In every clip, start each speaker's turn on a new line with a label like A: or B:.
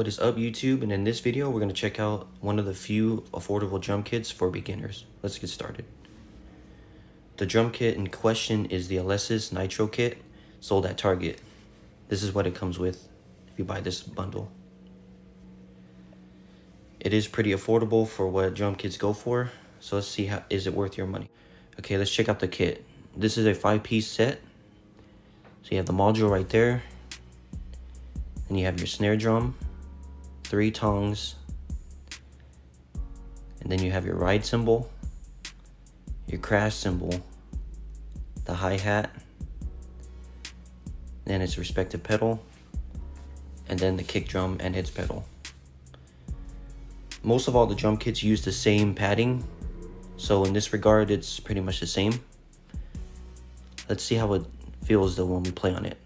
A: What is up, YouTube? And in this video, we're going to check out one of the few affordable drum kits for beginners. Let's get started. The drum kit in question is the Alesis Nitro kit, sold at Target. This is what it comes with if you buy this bundle. It is pretty affordable for what drum kits go for, so let's see how is it worth your money. Okay, let's check out the kit. This is a 5-piece set. So you have the module right there, and you have your snare drum, 3 tongs, and then you have your ride cymbal, your crash cymbal, the hi-hat, then its respective pedal, and then the kick drum and its pedal. Most of all the drum kits use the same padding, so in this regard it's pretty much the same. Let's see how it feels though when we play on it.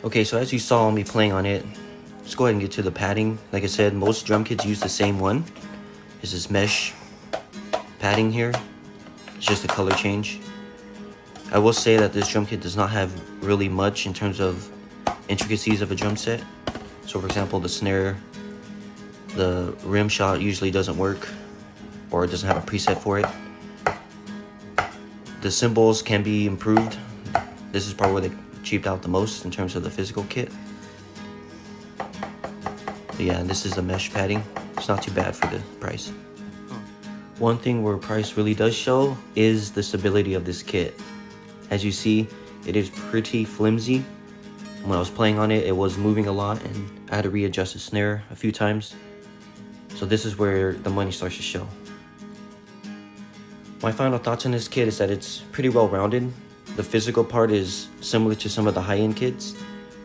A: Okay, so as you saw me playing on it, let's go ahead and get to the padding. Like I said, most drum kits use the same one. This is mesh padding here. It's just a color change. I will say that this drum kit does not have really much in terms of intricacies of a drum set. So for example, the snare, the rim shot usually doesn't work, or it doesn't have a preset for it. The cymbals can be improved. This is probably where they cheaped out the most in terms of the physical kit. But yeah, this is the mesh padding. It's not too bad for the price. One thing where price really does show is the stability of this kit. As you see, it is pretty flimsy. When I was playing on it, it was moving a lot and I had to readjust the snare a few times. So this is where the money starts to show. My final thoughts on this kit is that it's pretty well rounded. The physical part is similar to some of the high-end kits.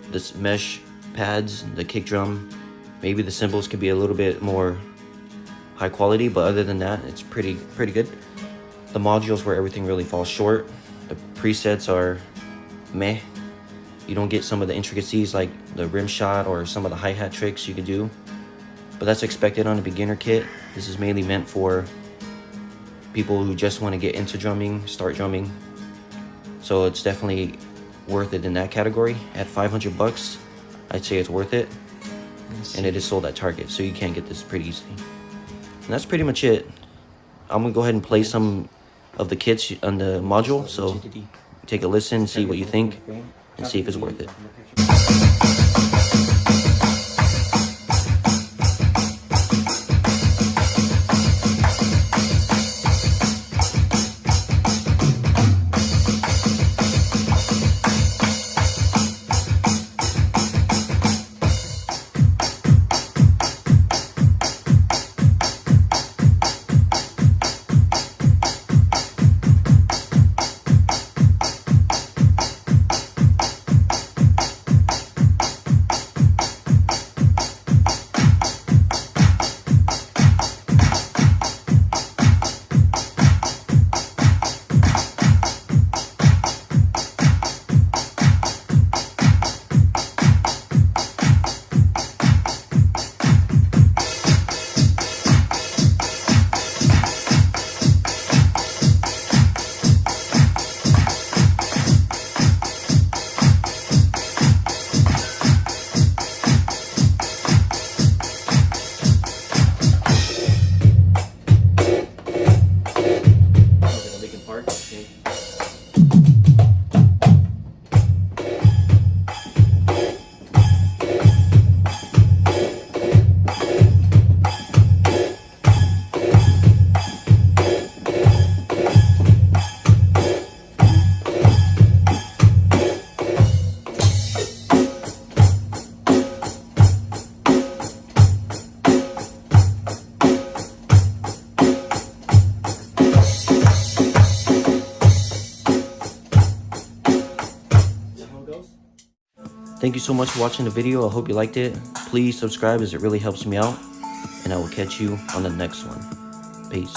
A: This mesh pads, the kick drum, maybe the cymbals could be a little bit more high quality, but other than that, it's pretty good. The modules where everything really falls short. The presets are meh. You don't get some of the intricacies like the rim shot or some of the hi-hat tricks you could do. But that's expected on a beginner kit. This is mainly meant for people who just want to get into drumming, start drumming. So it's definitely worth it in that category. At 500 bucks, I'd say it's worth it. And it is sold at Target, so you can get this pretty easily. And that's pretty much it. I'm gonna go ahead and play some of the kits on the module, so take a listen, see what you think, and see if it's worth it. Thank you so much for watching the video. I hope you liked it. Please subscribe as it really helps me out. And I will catch you on the next one. Peace.